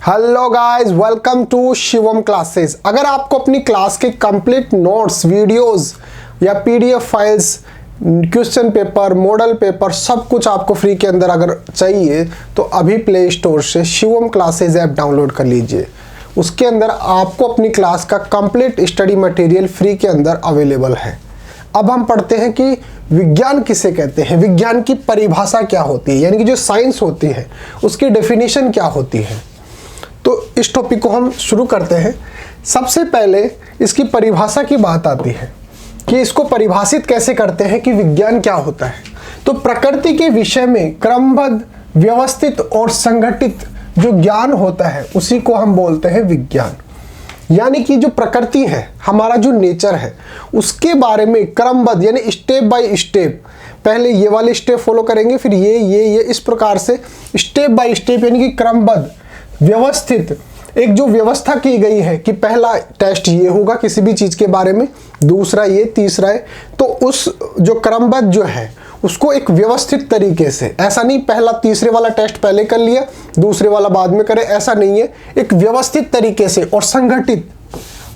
Hello guys, welcome to Shivam classes. अगर आपको अपनी क्लास के कंप्लीट नोट्स, वीडियोस या PDF files, question paper, model paper सब कुछ आपको फ्री के अंदर अगर चाहिए तो अभी प्ले स्टोर से शिवम क्लासेस ऐप डाउनलोड कर लीजिए। उसके अंदर आपको अपनी क्लास का कंप्लीट स्टडी मटेरियल फ्री के अंदर अवेलेबल है। अब हम पढ़ते हैं कि विज्ञान किसे कहते हैं, विज्ञान की परिभाषा क्या होती है, यानी कि जो साइंस होती है उसकी डेफिनेशन क्या होती है। तो इस टॉपिक को हम शुरू करते हैं। सबसे पहले इसकी परिभाषा की बात आती है कि इसको परिभाषित कैसे करते हैं कि विज्ञान क्या होता है। तो प्रकृति के विषय में क्रमबद्ध, व्यवस्थित और संगठित जो ज्ञान होता है उसी को हम बोलते हैं विज्ञान। यानी कि जो प्रकृति है, हमारा जो नेचर है, उसके बारे में क्रमबद्ध यानी स्टेप बाय स्टेप, पहले ये वाले स्टेप फॉलो करेंगे, फिर ये इस प्रकार से स्टेप बाय स्टेप यानी कि क्रमबद्ध, व्यवस्थित, एक जो व्यवस्था की गई है कि पहला टेस्ट ये होगा किसी भी चीज के बारे में, दूसरा ये, तीसरा है, तो उस जो क्रमबद्ध जो है उसको एक व्यवस्थित तरीके से, ऐसा नहीं पहला तीसरे वाला टेस्ट पहले कर लिया दूसरे वाला बाद में करे, ऐसा नहीं है। एक व्यवस्थित तरीके से और संगठित,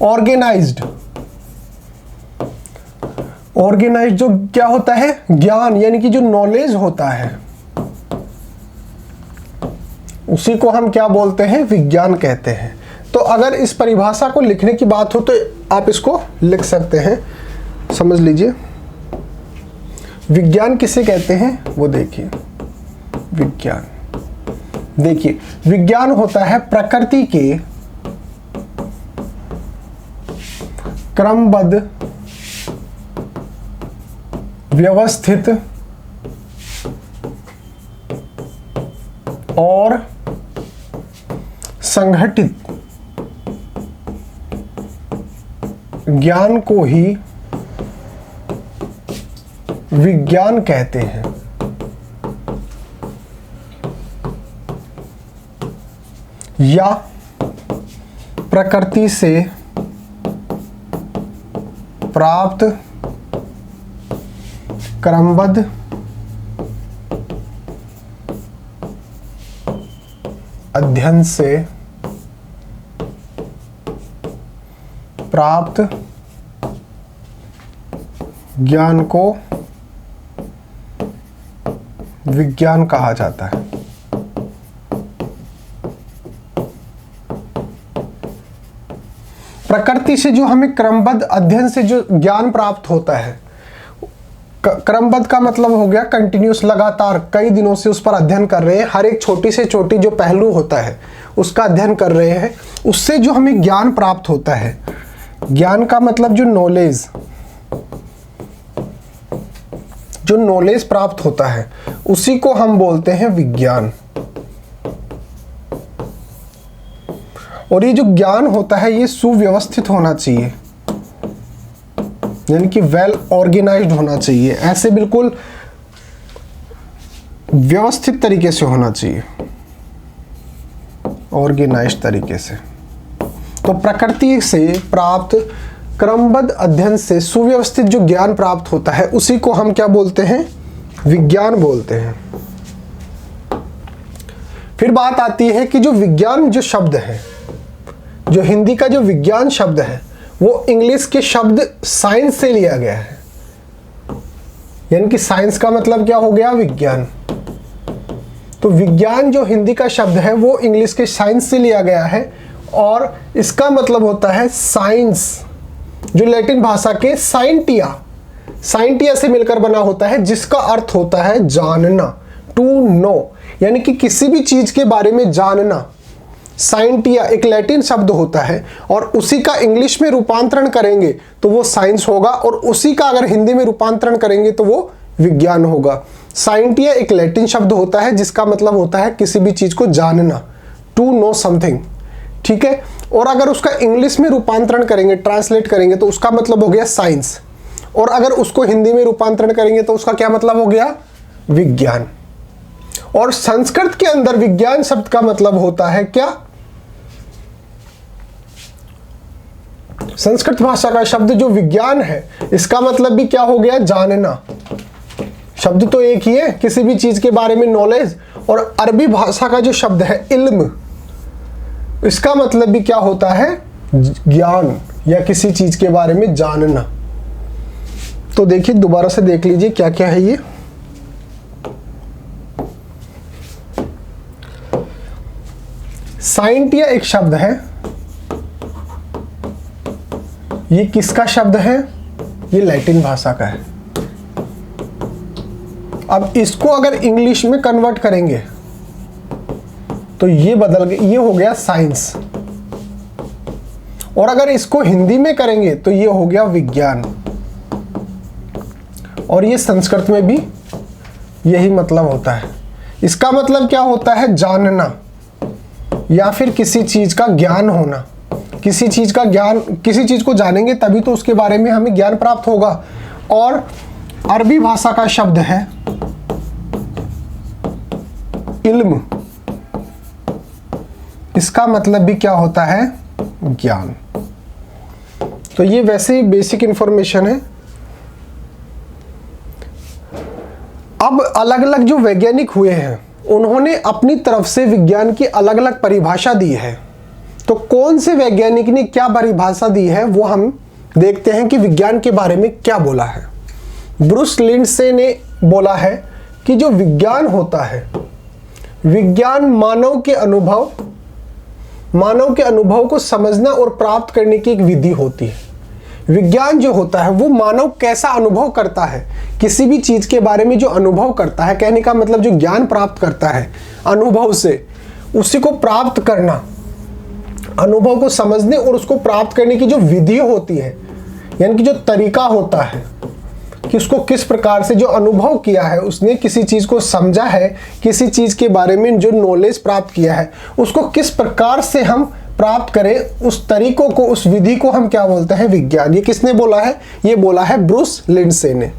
ऑर्गेनाइज्ड जो क्या होता है, ज्ञान यानी कि जो नॉलेज होता है उसी को हम क्या बोलते हैं, विज्ञान कहते हैं। तो अगर इस परिभाषा को लिखने की बात हो तो आप इसको लिख सकते हैं, समझ लीजिए। विज्ञान किसे कहते हैं वो देखिए। विज्ञान, देखिए विज्ञान होता है प्रकृति के क्रमबद्ध, व्यवस्थित और संगठित ज्ञान को ही विज्ञान कहते हैं। या प्रकृति से प्राप्त क्रमबद्ध अध्ययन से प्राप्त ज्ञान को विज्ञान कहा जाता है। प्रकृति से जो हमें क्रमबद्ध अध्ययन से जो ज्ञान प्राप्त होता है, क्रमबद्ध का मतलब हो गया कंटिन्यूस, लगातार कई दिनों से उस पर अध्ययन कर रहे हैं, हर एक छोटी से छोटी जो पहलू होता है उसका अध्ययन कर रहे हैं, उससे जो हमें ज्ञान प्राप्त होता है। ज्ञान का मतलब जो नॉलेज प्राप्त होता है उसी को हम बोलते हैं विज्ञान। और ये जो ज्ञान होता है ये सुव्यवस्थित होना चाहिए, यानी कि वेल ऑर्गेनाइज्ड होना चाहिए, ऐसे बिल्कुल व्यवस्थित तरीके से होना चाहिए, ऑर्गेनाइज्ड तरीके से। तो प्रकृति से प्राप्त क्रमबद्ध अध्ययन से सुव्यवस्थित जो ज्ञान प्राप्त होता है उसी को हम क्या बोलते हैं, विज्ञान बोलते हैं। फिर बात आती है कि जो विज्ञान जो शब्द है, जो हिंदी का जो विज्ञान शब्द है वो इंग्लिश के शब्द साइंस से लिया गया है। यानी कि साइंस का मतलब क्या हो गया, विज्ञान। तो विज्ञान जो हिंदी का शब्द है वो इंग्लिश के साइंस से लिया गया है और इसका मतलब होता है साइंस, जो लैटिन भाषा के साइंटिया से मिलकर बना होता है, जिसका अर्थ होता है जानना, टू नो, यानी कि किसी भी चीज के बारे में जानना। साइंटिया एक लैटिन शब्द होता है और उसी का इंग्लिश में रूपांतरण करेंगे तो वो साइंस होगा और उसी का अगर हिंदी में रूपांतरण करेंगे तो वो विज्ञान होगा। साइंटिया एक लैटिन शब्द होता है जिसका मतलब होता है किसी भी चीज को जानना, टू नो समथिंग, ठीक है। और अगर उसका इंग्लिश में रूपांतरण करेंगे, ट्रांसलेट करेंगे तो उसका मतलब हो गया साइंस, और अगर उसको हिंदी में रूपांतरण करेंगे तो उसका क्या मतलब हो गया, विज्ञान। और संस्कृत के अंदर विज्ञान शब्द का मतलब होता है क्या, संस्कृत भाषा का शब्द जो विज्ञान है इसका मतलब भी क्या हो गया, जानना। शब्द तो एक ही है, किसी भी चीज के बारे में नॉलेज। और अरबी भाषा का जो शब्द है इल्म, इसका मतलब भी क्या होता है, ज्ञान या किसी चीज के बारे में जानना। तो देखिए दोबारा से देख लीजिए क्या क्या है ये। साइंटिया एक शब्द है, ये किसका शब्द है, ये लैटिन भाषा का है। अब इसको अगर इंग्लिश में कन्वर्ट करेंगे तो ये बदल गया, ये हो गया साइंस। और अगर इसको हिंदी में करेंगे तो ये हो गया विज्ञान। और ये संस्कृत में भी यही मतलब होता है। इसका मतलब क्या होता है, जानना या फिर किसी चीज का ज्ञान होना। किसी चीज का ज्ञान, किसी चीज को जानेंगे तभी तो उसके बारे में हमें ज्ञान प्राप्त होगा। और अरबी भाषा का शब्द है इल्म, इसका मतलब भी क्या होता है, ज्ञान। तो ये वैसे ही बेसिक इंफॉर्मेशन है। अब अलग अलग जो वैज्ञानिक हुए हैं उन्होंने अपनी तरफ से विज्ञान की अलग अलग परिभाषा दी है। तो कौन से वैज्ञानिक ने क्या परिभाषा दी है वो हम देखते हैं कि विज्ञान के बारे में क्या बोला है। ब्रूस लिंडसे ने बोला है कि जो विज्ञान होता है, विज्ञान मानव के अनुभव को समझना और प्राप्त करने की एक विधि होती है। विज्ञान जो होता है वो मानव कैसा अनुभव करता है, किसी भी चीज के बारे में जो अनुभव करता है, कहने का मतलब जो ज्ञान प्राप्त करता है अनुभव से, उसी को प्राप्त करना, अनुभव को समझने और उसको प्राप्त करने की जो विधि होती है, यानी कि जो तरीका होता है कि उसको किस प्रकार से जो अनुभव किया है, उसने किसी चीज को समझा है, किसी चीज के बारे में जो नॉलेज प्राप्त किया है, उसको किस प्रकार से हम प्राप्त करें, उस तरीकों को, उस विधि को हम क्या बोलते हैं, विज्ञान। ये किसने बोला है, ये बोला है ब्रूस लिंडसे ने।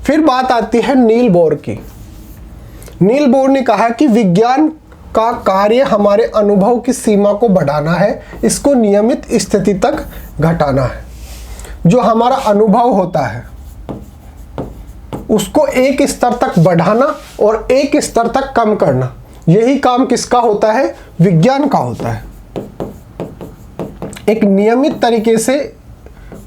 फिर बात आती है नील बोर की। नील बोर ने कहा कि विज्ञान का कार्य हमारे अनुभव की सीमा को बढ़ाना है, इसको नियमित स्थिति तक घटाना है। जो हमारा अनुभव होता है उसको एक स्तर तक बढ़ाना और एक स्तर तक कम करना, यही काम किसका होता है, विज्ञान का होता है। एक नियमित तरीके से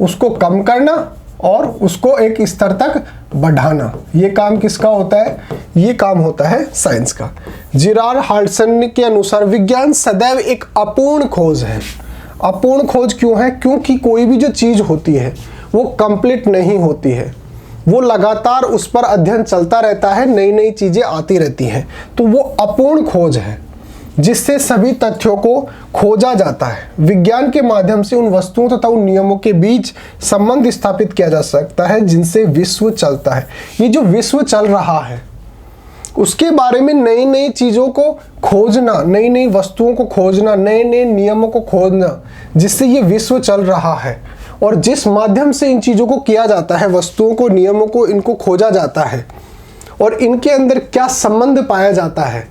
उसको कम करना और उसको एक स्तर तक बढ़ाना, ये काम किसका होता है, ये काम होता है साइंस का। जेरार्ड हाल्सन के अनुसार विज्ञान सदैव एक अपूर्ण खोज है। अपूर्ण खोज क्यों है, क्योंकि कोई भी जो चीज होती है वो कंप्लीट नहीं होती है, वो लगातार उस पर अध्ययन चलता रहता है, नई नई चीजें आती रहती हैं, तो वो अपूर्ण खोज है जिससे सभी तथ्यों को खोजा जाता है। विज्ञान के माध्यम से उन वस्तुओं तथा उन नियमों के बीच संबंध स्थापित किया जा सकता है जिनसे विश्व चलता है। ये जो विश्व चल रहा है उसके बारे में नई नई चीज़ों को खोजना, नई नई वस्तुओं को खोजना, नए नए नियमों को खोजना, जिससे ये विश्व चल रहा है और जिस माध्यम से इन चीज़ों को किया जाता है, वस्तुओं को, नियमों को, इनको खोजा जाता है और इनके अंदर क्या संबंध पाया जाता है,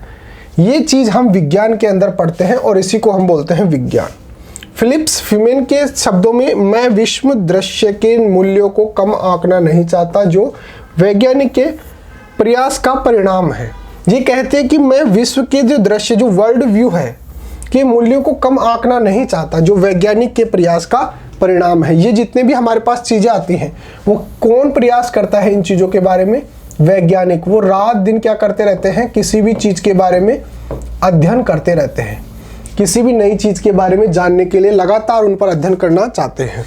ये चीज़ हम विज्ञान के अंदर पढ़ते हैं और इसी को हम बोलते हैं विज्ञान। फिलिप्स फीमेन के शब्दों में, मैं विश्व दृश्य के मूल्यों को कम आंकना नहीं चाहता जो वैज्ञानिक के प्रयास का परिणाम है। ये कहते हैं कि मैं विश्व के जो दृश्य, जो वर्ल्ड व्यू है, के मूल्यों को कम आंकना नहीं चाहता जो वैज्ञानिक के प्रयास का परिणाम है। ये जितने भी हमारे पास चीज़ें आती हैं वो कौन प्रयास करता है इन चीज़ों के बारे में, वैज्ञानिक। वो रात दिन क्या करते रहते हैं, किसी भी चीज़ के बारे में अध्ययन करते रहते हैं, किसी भी नई चीज़ के बारे में जानने के लिए लगातार उन पर अध्ययन करना चाहते हैं।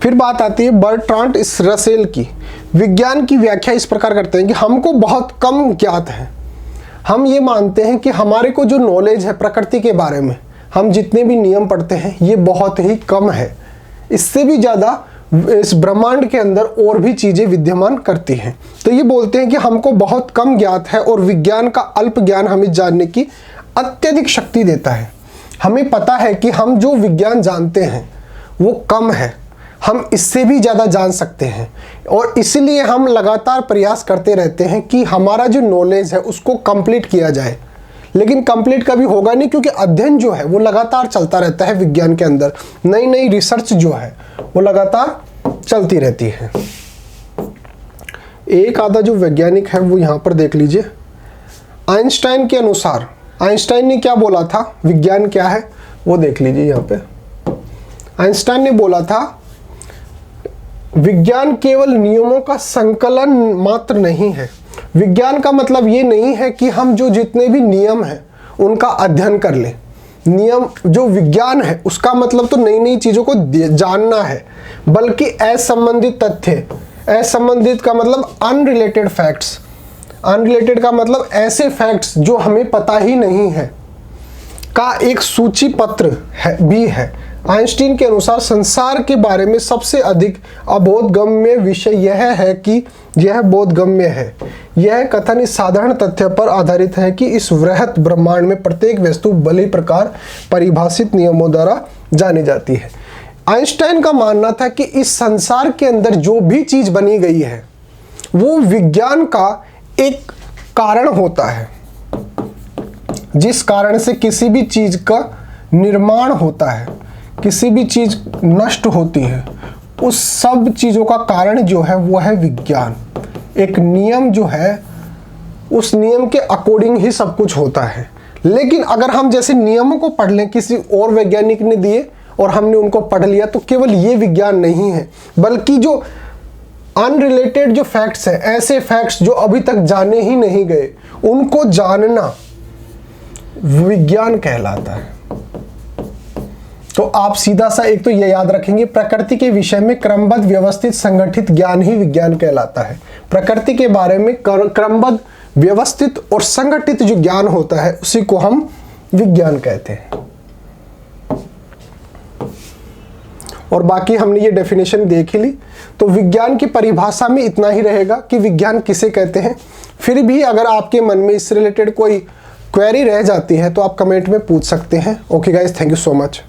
फिर बात आती है बर्ट्रांड रसेल की। विज्ञान की व्याख्या इस प्रकार करते हैं कि हमको बहुत कम ज्ञात है। हम ये मानते हैं कि हमारे को जो नॉलेज है प्रकृति के बारे में, हम जितने भी नियम पढ़ते हैं ये बहुत ही कम है। इससे भी ज़्यादा इस ब्रह्मांड के अंदर और भी चीज़ें विद्यमान करती हैं। तो ये बोलते हैं कि हमको बहुत कम ज्ञात है और विज्ञान का अल्प ज्ञान हमें जानने की अत्यधिक शक्ति देता है। हमें पता है कि हम जो विज्ञान जानते हैं वो कम है, हम इससे भी ज़्यादा जान सकते हैं और इसलिए हम लगातार प्रयास करते रहते हैं कि हमारा जो नॉलेज है उसको कंप्लीट किया जाए। लेकिन कंप्लीट कभी होगा नहीं, क्योंकि अध्ययन जो है वो लगातार चलता रहता है विज्ञान के अंदर। नई नई रिसर्च जो है वो लगातार चलती रहती है। एक आधा जो वैज्ञानिक है वो यहाँ पर देख लीजिए। आइंस्टाइन के अनुसार आइंस्टाइन ने क्या बोला था, विज्ञान क्या है वो देख लीजिए यहाँ पे। आइंस्टाइन ने बोला था विज्ञान केवल नियमों का संकलन मात्र नहीं है। विज्ञान का मतलब ये नहीं है कि हम जो जितने भी नियम हैं उनका अध्ययन कर लें। नियम जो विज्ञान है उसका मतलब तो नई नई चीज़ों को जानना है, बल्कि असंबंधित तथ्य, असंबंधित का मतलब अनरिलेटेड फैक्ट्स, अनरिलेटेड का मतलब ऐसे फैक्ट्स जो हमें पता ही नहीं है का एक सूची पत्र भी है। आइंस्टीन के अनुसार संसार के बारे में सबसे अधिक अबोधगम्य विषय यह है कि यह बोधगम्य है। यह कथन इस साधारण तथ्य पर आधारित है कि इस वृहत ब्रह्मांड में प्रत्येक वस्तु भली प्रकार परिभाषित नियमों द्वारा जानी जाती है। आइंस्टाइन का मानना था कि इस संसार के अंदर जो भी चीज बनी गई है वो विज्ञान का एक कारण होता है, जिस कारण से किसी भी चीज का निर्माण होता है, किसी भी चीज नष्ट होती है, उस सब चीजों का कारण जो है वो है विज्ञान। एक नियम जो है उस नियम के अकॉर्डिंग ही सब कुछ होता है। लेकिन अगर हम जैसे नियमों को पढ़ लें, किसी और वैज्ञानिक ने दिए और हमने उनको पढ़ लिया, तो केवल ये विज्ञान नहीं है, बल्कि जो अनरिलेटेड जो फैक्ट्स हैं, ऐसे फैक्ट्स जो अभी तक जाने ही नहीं गए, उनको जानना विज्ञान कहलाता है। तो आप सीधा सा एक तो ये याद रखेंगे, प्रकृति के विषय में क्रमबद्ध व्यवस्थित संगठित ज्ञान ही विज्ञान कहलाता है। प्रकृति के बारे में क्रमबद्ध व्यवस्थित और संगठित जो ज्ञान होता है उसी को हम विज्ञान कहते हैं। और बाकी हमने ये डेफिनेशन देख ही ली। तो विज्ञान की परिभाषा में इतना ही रहेगा कि विज्ञान किसे कहते हैं। फिर भी अगर आपके मन में इससे रिलेटेड कोई क्वेरी रह जाती है तो आप कमेंट में पूछ सकते हैं। Okay guys, thank you so much.